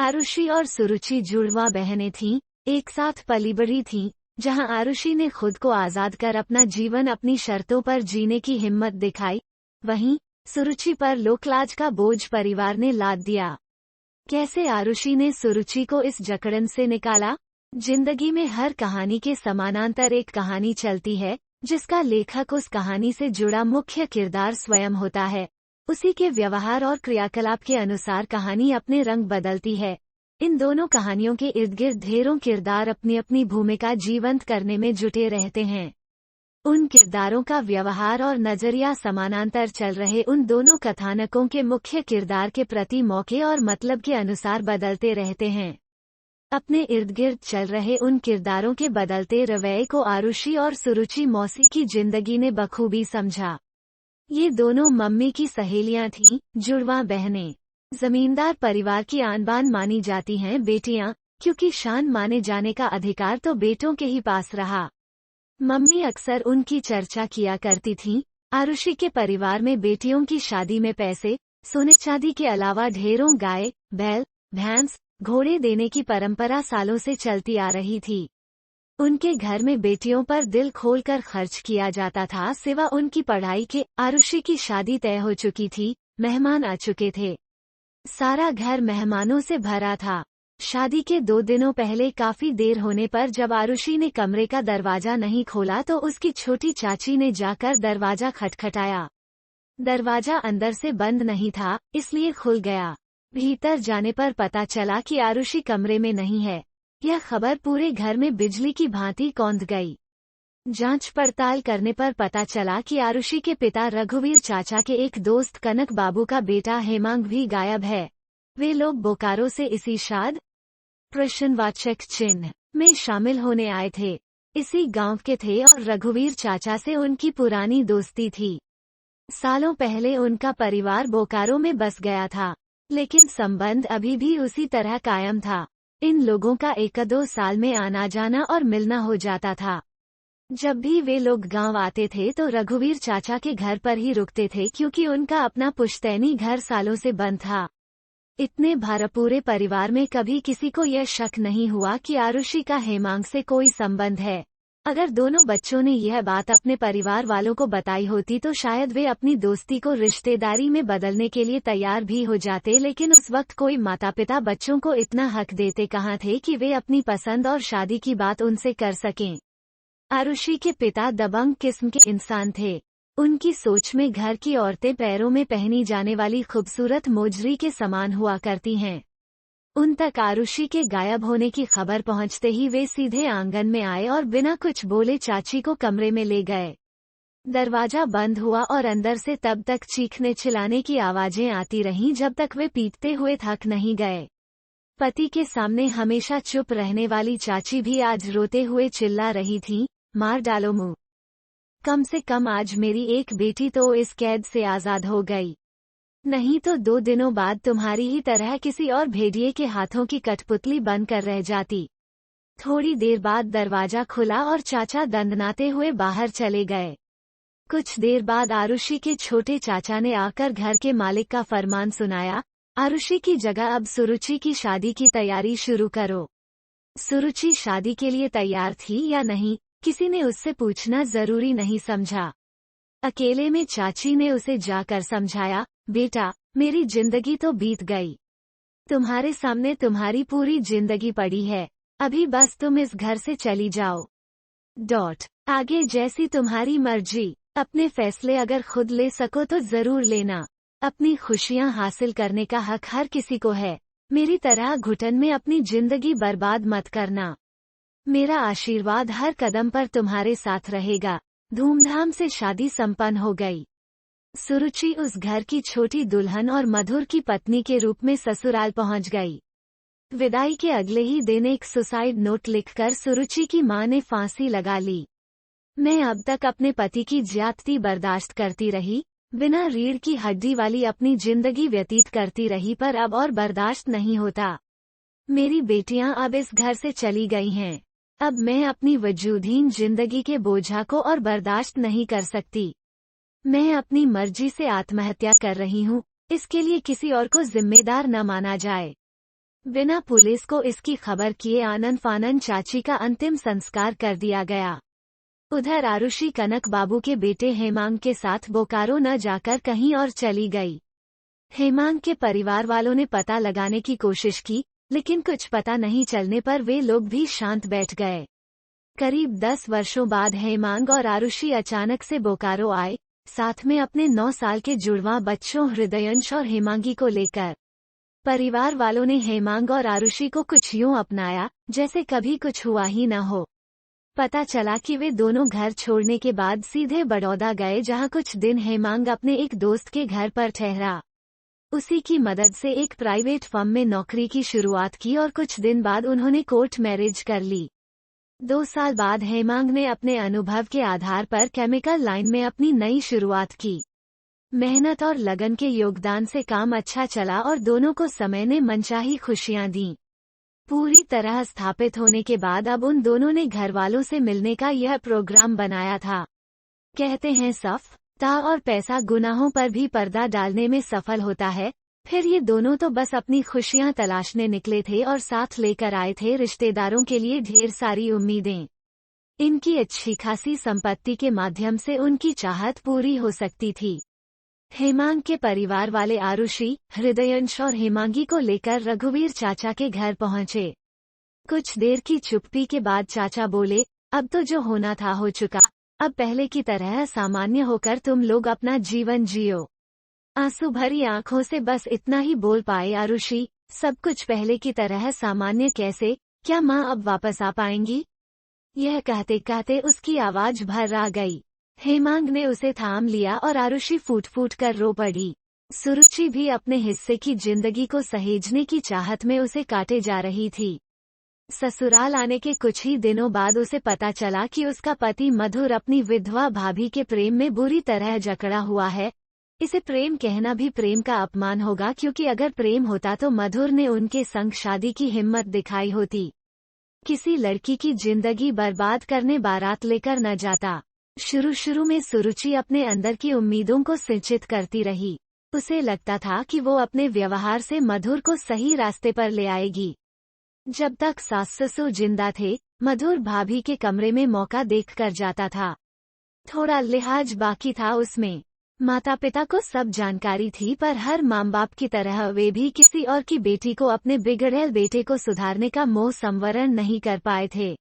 आरुषि और सुरुचि जुड़वा बहनें थीं, एक साथ पली बढ़ी थीं। जहां आरुषि ने खुद को आजाद कर अपना जीवन अपनी शर्तों पर जीने की हिम्मत दिखाई, वहीं सुरुचि पर लोकलाज का बोझ परिवार ने लाद दिया। कैसे आरुषि ने सुरुचि को इस जकड़न से निकाला? जिंदगी में हर कहानी के समानांतर एक कहानी चलती है, जिसका लेखक उस कहानी से जुड़ा मुख्य किरदार स्वयं होता है। उसी के व्यवहार और क्रियाकलाप के अनुसार कहानी अपने रंग बदलती है। इन दोनों कहानियों के इर्द गिर्द ढेरों किरदार अपनी अपनी भूमिका जीवंत करने में जुटे रहते हैं। उन किरदारों का व्यवहार और नजरिया समानांतर चल रहे उन दोनों कथानकों के मुख्य किरदार के प्रति मौके और मतलब के अनुसार बदलते रहते हैं। अपने इर्द गिर्द चल रहे उन किरदारों के बदलते रवैये को आरुषि और सुरुचि मौसी की जिंदगी ने बखूबी समझा। ये दोनों मम्मी की सहेलियां थीं, जुड़वा बहनें। जमींदार परिवार की आन बान मानी जाती हैं बेटियां, क्योंकि शान माने जाने का अधिकार तो बेटों के ही पास रहा। मम्मी अक्सर उनकी चर्चा किया करती थीं। आरुषि के परिवार में बेटियों की शादी में पैसे, सोने चांदी के अलावा ढेरों गाय, बैल, भैंस, घोड़े देने की परंपरा सालों से चलती आ रही थी। उनके घर में बेटियों पर दिल खोलकर खर्च किया जाता था। सिवा उनकी पढ़ाई के, आरुषि की शादी तय हो चुकी थी, मेहमान आ चुके थे। सारा घर मेहमानों से भरा था। शादी के 2 दिनों पहले काफी देर होने पर जब आरुषि ने कमरे का दरवाजा नहीं खोला तो उसकी छोटी चाची ने जाकर दरवाजा खटखटाया। दरवाजा अंदर से बंद नहीं था, इसलिए खुल गया। भीतर जाने पर पता चला कि आरुषि कमरे में नहीं है। यह खबर पूरे घर में बिजली की भांति कौंध गई। जांच पड़ताल करने पर पता चला कि आरुषि के पिता रघुवीर चाचा के एक दोस्त कनक बाबू का बेटा हेमांग भी गायब है। वे लोग बोकारो से इसी शाद प्रश्नवाचक चिन्ह में शामिल होने आए थे। इसी गांव के थे और रघुवीर चाचा से उनकी पुरानी दोस्ती थी। सालों पहले उनका परिवार बोकारो में बस गया था, लेकिन संबंध अभी भी उसी तरह कायम था। इन लोगों का 1-2 साल में आना जाना और मिलना हो जाता था। जब भी वे लोग गांव आते थे तो रघुवीर चाचा के घर पर ही रुकते थे, क्योंकि उनका अपना पुश्तैनी घर सालों से बंद था। इतने भरपूरे परिवार में कभी किसी को यह शक नहीं हुआ कि आरुषि का हेमांग से कोई संबंध है। अगर दोनों बच्चों ने यह बात अपने परिवार वालों को बताई होती तो शायद वे अपनी दोस्ती को रिश्तेदारी में बदलने के लिए तैयार भी हो जाते, लेकिन उस वक्त कोई माता पिता बच्चों को इतना हक देते कहाँ थे कि वे अपनी पसंद और शादी की बात उनसे कर सकें। आरुषि के पिता दबंग किस्म के इंसान थे। उनकी सोच में घर की औरतें पैरों में पहनी जाने वाली खूबसूरत मोजरी के समान हुआ करती हैं। उन तक आरुषि के गायब होने की खबर पहुंचते ही वे सीधे आंगन में आए और बिना कुछ बोले चाची को कमरे में ले गए। दरवाजा बंद हुआ और अंदर से तब तक चीखने चिल्लाने की आवाजें आती रहीं जब तक वे पीटते हुए थक नहीं गए। पति के सामने हमेशा चुप रहने वाली चाची भी आज रोते हुए चिल्ला रही थीं, मार डालो मुंह। कम से कम आज मेरी एक बेटी तो इस कैद से आजाद हो गई, नहीं तो 2 दिनों बाद तुम्हारी ही तरह किसी और भेड़िए के हाथों की कठपुतली बनकर रह जाती। थोड़ी देर बाद दरवाजा खुला और चाचा दंदनाते हुए बाहर चले गए। कुछ देर बाद आरुषि के छोटे चाचा ने आकर घर के मालिक का फरमान सुनाया, आरुषि की जगह अब सुरुचि की शादी की तैयारी शुरू करो। सुरुचि शादी के लिए तैयार थी या नहीं, किसी ने उससे पूछना जरूरी नहीं समझा। अकेले में चाची ने उसे जाकर समझाया, बेटा, मेरी जिंदगी तो बीत गई। तुम्हारे सामने तुम्हारी पूरी जिंदगी पड़ी है। अभी बस तुम इस घर से चली जाओ। आगे जैसी तुम्हारी मर्जी। अपने फैसले अगर खुद ले सको तो जरूर लेना। अपनी खुशियां हासिल करने का हक हर किसी को है। मेरी तरह घुटन में अपनी जिंदगी बर्बाद मत करना। मेरा आशीर्वाद हर कदम पर तुम्हारे साथ रहेगा। धूमधाम से शादी संपन्न हो गई। सुरुचि उस घर की छोटी दुल्हन और मधुर की पत्नी के रूप में ससुराल पहुंच गई। विदाई के अगले ही दिन एक सुसाइड नोट लिखकर सुरुचि की मां ने फांसी लगा ली। मैं अब तक अपने पति की ज्यादती बर्दाश्त करती रही, बिना रीढ़ की हड्डी वाली अपनी जिंदगी व्यतीत करती रही, पर अब और बर्दाश्त नहीं होता। मेरी बेटियां अब इस घर से चली गई हैं। अब मैं अपनी वजूदहीन जिंदगी के बोझा को और बर्दाश्त नहीं कर सकती। मैं अपनी मर्जी से आत्महत्या कर रही हूँ, इसके लिए किसी और को जिम्मेदार न माना जाए। बिना पुलिस को इसकी खबर किए आनन फानन चाची का अंतिम संस्कार कर दिया गया। उधर आरुषि कनक बाबू के बेटे हेमांग के साथ बोकारो न जाकर कहीं और चली गई। हेमांग के परिवार वालों ने पता लगाने की कोशिश की, लेकिन कुछ पता नहीं चलने पर वे लोग भी शांत बैठ गए। करीब 10 वर्षों बाद हेमांग और आरुषि अचानक से बोकारो आए, साथ में अपने 9 साल के जुड़वां बच्चों हृदयंश और हेमांगी को लेकर। परिवार वालों ने हेमांग और आरुषि को कुछ यूं अपनाया जैसे कभी कुछ हुआ ही न हो। पता चला कि वे दोनों घर छोड़ने के बाद सीधे बड़ौदा गए, जहां कुछ दिन हेमांग अपने एक दोस्त के घर पर ठहरा। उसी की मदद से एक प्राइवेट फर्म में नौकरी की शुरुआत की और कुछ दिन बाद उन्होंने कोर्ट मैरिज कर ली। 2 साल बाद हेमांग ने अपने अनुभव के आधार पर केमिकल लाइन में अपनी नई शुरुआत की। मेहनत और लगन के योगदान से काम अच्छा चला और दोनों को समय ने मनचाही खुशियां दी। पूरी तरह स्थापित होने के बाद अब उन दोनों ने घरवालों से मिलने का यह प्रोग्राम बनाया था। कहते हैं सफ़्ता और पैसा गुनाहों पर भी पर्दा डालने में सफल होता है। फिर ये दोनों तो बस अपनी खुशियां तलाशने निकले थे और साथ लेकर आए थे रिश्तेदारों के लिए ढेर सारी उम्मीदें। इनकी अच्छी खासी संपत्ति के माध्यम से उनकी चाहत पूरी हो सकती थी। हेमांग के परिवार वाले आरुषि, हृदयंश और हेमांगी को लेकर रघुवीर चाचा के घर पहुंचे। कुछ देर की चुप्पी के बाद चाचा बोले, अब तो जो होना था हो चुका, अब पहले की तरह सामान्य होकर तुम लोग अपना जीवन जियो। आंसू भरी आंखों से बस इतना ही बोल पाए आरुषि, सब कुछ पहले की तरह सामान्य कैसे, क्या माँ अब वापस आ पाएंगी? यह कहते कहते उसकी आवाज भर आ गई। हेमांग ने उसे थाम लिया और आरुषि फूट फूट कर रो पड़ी। सुरुचि भी अपने हिस्से की जिंदगी को सहेजने की चाहत में उसे काटे जा रही थी। ससुराल आने के कुछ ही दिनों बाद उसे पता चला कि उसका पति मधुर अपनी विधवा भाभी के प्रेम में बुरी तरह जकड़ा हुआ है। इसे प्रेम कहना भी प्रेम का अपमान होगा, क्योंकि अगर प्रेम होता तो मधुर ने उनके संग शादी की हिम्मत दिखाई होती। किसी लड़की की जिंदगी बर्बाद करने बारात लेकर न जाता। शुरू में सुरुचि अपने अंदर की उम्मीदों को सिंचित करती रही। उसे लगता था कि वो अपने व्यवहार से मधुर को सही रास्ते पर ले आएगी। जब तक सास ससुर जिंदा थे, मधुर भाभी के कमरे में मौका देख कर जाता था। थोड़ा लिहाज बाकी था उसमें। माता पिता को सब जानकारी थी, पर हर माँ बाप की तरह वे भी किसी और की बेटी को, अपने बिगड़ैल बेटे को सुधारने का मोह संवरण नहीं कर पाए थे।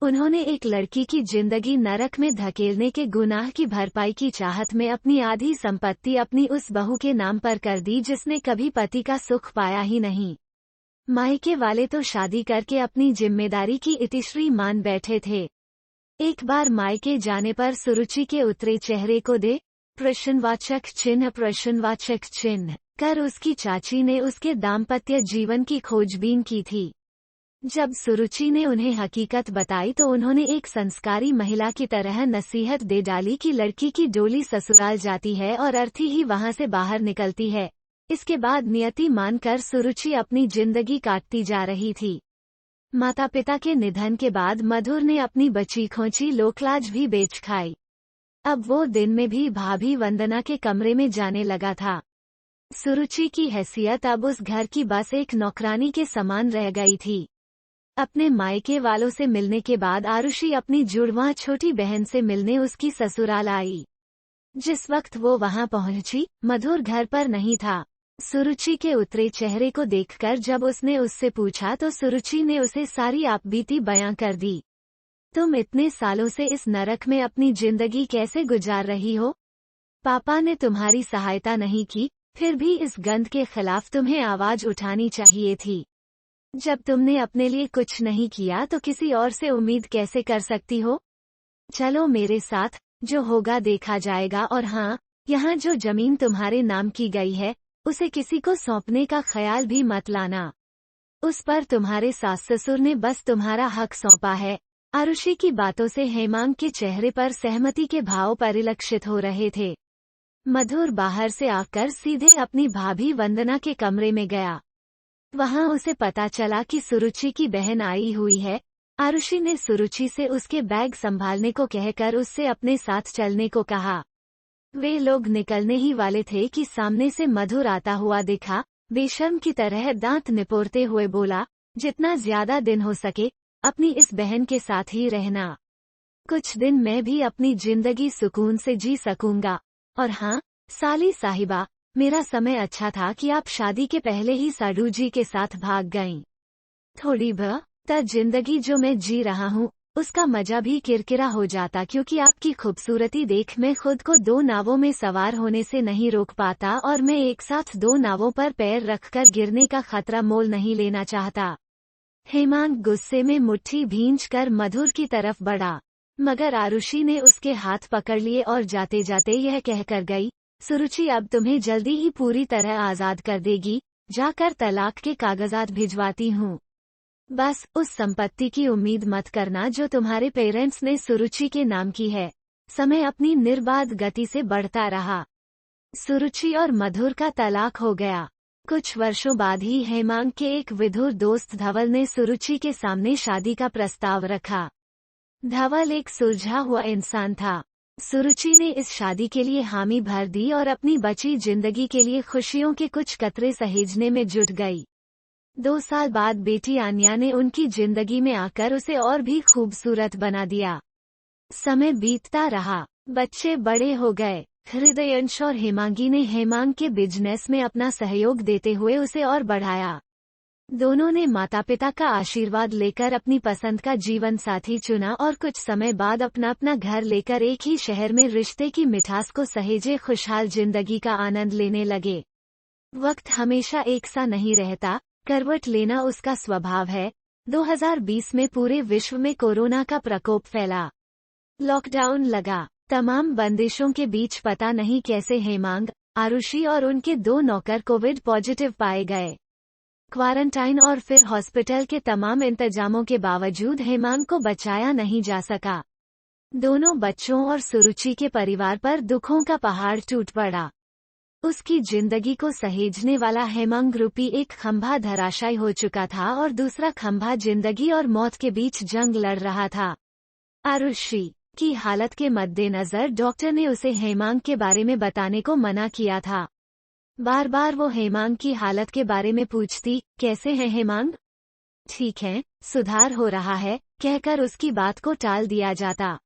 उन्होंने एक लड़की की जिंदगी नरक में धकेलने के गुनाह की भरपाई की चाहत में अपनी आधी संपत्ति अपनी उस बहू के नाम पर कर दी, जिसने कभी पति का सुख पाया ही नहीं। मायके वाले तो शादी करके अपनी जिम्मेदारी की इतिश्री मान बैठे थे। एक बार मायके जाने पर सुरुचि के उतरे चेहरे को दे प्रश्नवाचक चिन्ह कर उसकी चाची ने उसके दाम्पत्य जीवन की खोजबीन की थी। जब सुरुचि ने उन्हें हकीकत बताई तो उन्होंने एक संस्कारी महिला की तरह नसीहत दे डाली कि लड़की की डोली ससुराल जाती है और अर्थी ही वहां से बाहर निकलती है। इसके बाद नियति मानकर सुरुचि अपनी जिंदगी काटती जा रही थी। माता पिता के निधन के बाद मधुर ने अपनी बची खोची लोकलाज भी बेच खाई। अब वो दिन में भी भाभी वंदना के कमरे में जाने लगा था। सुरुचि की हैसियत अब उस घर की बस एक नौकरानी के समान रह गई थी। अपने मायके वालों से मिलने के बाद आरुषि अपनी जुड़वां छोटी बहन से मिलने उसकी ससुराल आई। जिस वक्त वो वहां पहुंची, मधुर घर पर नहीं था। सुरुचि के उतरे चेहरे को देखकर जब उसने उससे पूछा तो सुरुचि ने उसे सारी आपबीती बयां कर दी। तुम इतने सालों से इस नरक में अपनी जिंदगी कैसे गुजार रही हो? पापा ने तुम्हारी सहायता नहीं की, फिर भी इस गंध के खिलाफ तुम्हें आवाज उठानी चाहिए थी। जब तुमने अपने लिए कुछ नहीं किया तो किसी और से उम्मीद कैसे कर सकती हो? चलो मेरे साथ, जो होगा देखा जाएगा। और हाँ, यहाँ जो जमीन तुम्हारे नाम की गई है, उसे किसी को सौंपने का ख्याल भी मत लाना। उस पर तुम्हारे सास ससुर ने बस तुम्हारा हक सौंपा है। आरुषि की बातों से हेमांग के चेहरे पर सहमति के भाव परिलक्षित हो रहे थे। मधुर बाहर से आकर सीधे अपनी भाभी वंदना के कमरे में गया। वहां उसे पता चला कि सुरुचि की बहन आई हुई है। आरुषि ने सुरुचि से उसके बैग संभालने को कहकर उससे अपने साथ चलने को कहा। वे लोग निकलने ही वाले थे कि सामने से मधुर आता हुआ दिखा। बेशर्म की तरह दांत निपोरते हुए बोला, जितना ज्यादा दिन हो सके अपनी इस बहन के साथ ही रहना। कुछ दिन मैं भी अपनी जिंदगी सुकून से जी सकूंगा। और हाँ साली साहिबा, मेरा समय अच्छा था कि आप शादी के पहले ही साडू जी के साथ भाग गईं। थोड़ी बहुत जिंदगी जो मैं जी रहा हूँ उसका मजा भी किरकिरा हो जाता, क्योंकि आपकी खूबसूरती देख मैं खुद को 2 नावों में सवार होने से नहीं रोक पाता और मैं एक साथ 2 नावों पर पैर रखकर गिरने का खतरा मोल नहीं लेना चाहता। हेमांग गुस्से में मुट्ठी भींचकर मधुर की तरफ बढ़ा, मगर आरुषि ने उसके हाथ पकड़ लिए और जाते जाते यह कहकर गई, सुरुचि अब तुम्हें जल्दी ही पूरी तरह आजाद कर देगी, जाकर तलाक के कागजात भिजवाती हूँ। बस उस संपत्ति की उम्मीद मत करना जो तुम्हारे पेरेंट्स ने सुरुचि के नाम की है। समय अपनी निर्बाध गति से बढ़ता रहा। सुरुचि और मधुर का तलाक हो गया। कुछ वर्षों बाद ही हेमांग के एक विधुर दोस्त धवल ने सुरुचि के सामने शादी का प्रस्ताव रखा। धवल एक सुलझा हुआ इंसान था। सुरुचि ने इस शादी के लिए हामी भर दी और अपनी बची जिंदगी के लिए खुशियों के कुछ कतरे सहेजने में जुट गई। 2 साल बाद बेटी आन्या ने उनकी जिंदगी में आकर उसे और भी खूबसूरत बना दिया। समय बीतता रहा, बच्चे बड़े हो गए। हृदयंश और हेमांगी ने हेमांग के बिजनेस में अपना सहयोग देते हुए उसे और बढ़ाया। दोनों ने माता पिता का आशीर्वाद लेकर अपनी पसंद का जीवन साथी चुना और कुछ समय बाद अपना अपना घर लेकर एक ही शहर में रिश्ते की मिठास को सहेजे खुशहाल जिंदगी का आनंद लेने लगे। वक्त हमेशा एक सा नहीं रहता, करवट लेना उसका स्वभाव है। 2020 में पूरे विश्व में कोरोना का प्रकोप फैला। लॉकडाउन लगा। तमाम बंदिशों के बीच पता नहीं कैसे हेमांग, आरुषि और उनके 2 नौकर कोविड पॉजिटिव पाए गए। क्वारंटाइन और फिर हॉस्पिटल के तमाम इंतजामों के बावजूद हेमांग को बचाया नहीं जा सका। दोनों बच्चों और सुरुचि के परिवार पर दुखों का पहाड़ टूट पड़ा। उसकी जिंदगी को सहेजने वाला हेमांग रूपी एक खंभा धराशायी हो चुका था और दूसरा खंभा जिंदगी और मौत के बीच जंग लड़ रहा था। आरुषि की हालत के मद्देनजर डॉक्टर ने उसे हेमांग के बारे में बताने को मना किया था। बार बार वो हेमांग की हालत के बारे में पूछती, कैसे है हेमांग? ठीक है, सुधार हो रहा है, कहकर उसकी बात को टाल दिया जाता।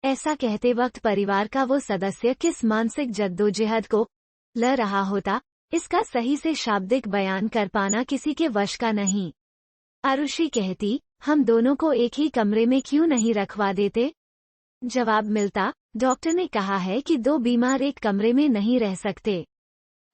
ऐसा कहते वक्त परिवार का वो सदस्य किस मानसिक जद्दोजहद को ल रहा होता, इसका सही से शाब्दिक बयान कर पाना किसी के वश का नहीं। आरुषि कहती, हम दोनों को एक ही कमरे में क्यों नहीं रखवा देते? जवाब मिलता, डॉक्टर ने कहा है कि 2 बीमार एक कमरे में नहीं रह सकते।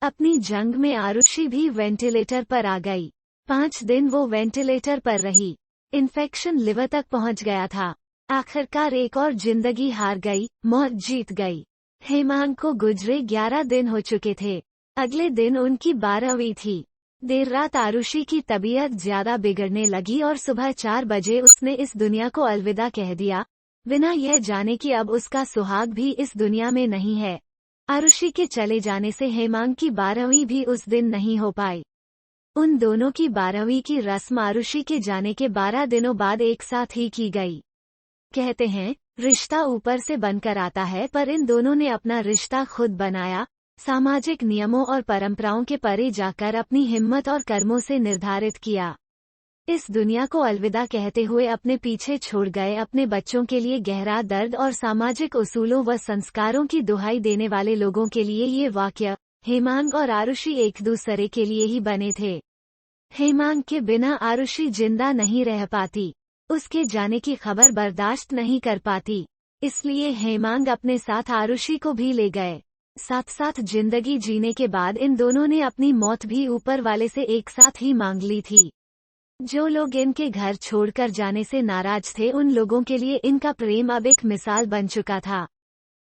अपनी जंग में आरुषि भी वेंटिलेटर पर आ गई। 5 दिन वो वेंटिलेटर पर रही। इन्फेक्शन लिवर तक पहुंच गया था। आखिरकार एक और जिंदगी हार गई, मौत जीत गई। हेमांग को गुजरे 11 दिन हो चुके थे। अगले दिन उनकी 12वीं थी। देर रात आरुषि की तबीयत ज्यादा बिगड़ने लगी और सुबह 4 बजे उसने इस दुनिया को अलविदा कह दिया, बिना यह जाने कि अब उसका सुहाग भी इस दुनिया में नहीं है। आरुषि के चले जाने से हेमांग की 12वीं भी उस दिन नहीं हो पाई। उन दोनों की 12वीं की रस्म आरुषि के जाने के 12 दिनों बाद एक साथ ही की गई। कहते हैं, रिश्ता ऊपर से बनकर आता है, पर इन दोनों ने अपना रिश्ता खुद बनाया। सामाजिक नियमों और परंपराओं के परे जाकर अपनी हिम्मत और कर्मों से निर्धारित किया। इस दुनिया को अलविदा कहते हुए अपने पीछे छोड़ गए अपने बच्चों के लिए गहरा दर्द और सामाजिक उसूलों व संस्कारों की दुहाई देने वाले लोगों के लिए ये वाक्य हेमांग और आरुषि एक दूसरे के लिए ही बने थे। हेमांग के बिना आरुषि जिंदा नहीं रह पाती, उसके जाने की खबर बर्दाश्त नहीं कर पाती, इसलिए हेमांग अपने साथ आरुषि को भी ले गए। साथ साथ जिंदगी जीने के बाद इन दोनों ने अपनी मौत भी ऊपर वाले से एक साथ ही मांग ली थी। जो लोग इनके घर छोड़कर जाने से नाराज थे, उन लोगों के लिए इनका प्रेम अब एक मिसाल बन चुका था,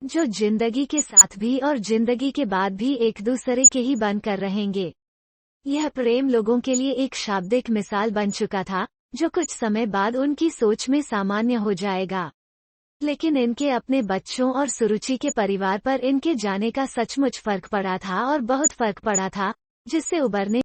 जो जिंदगी के साथ भी और जिंदगी के बाद भी एक दूसरे के ही बनकर रहेंगे। यह प्रेम लोगों के लिए एक शाब्दिक मिसाल बन चुका था, जो कुछ समय बाद उनकी सोच में सामान्य हो जाएगा। लेकिन इनके अपने बच्चों और सुरुचि के परिवार पर इनके जाने का सचमुच फर्क पड़ा था, और बहुत फर्क पड़ा था, जिससे उबरने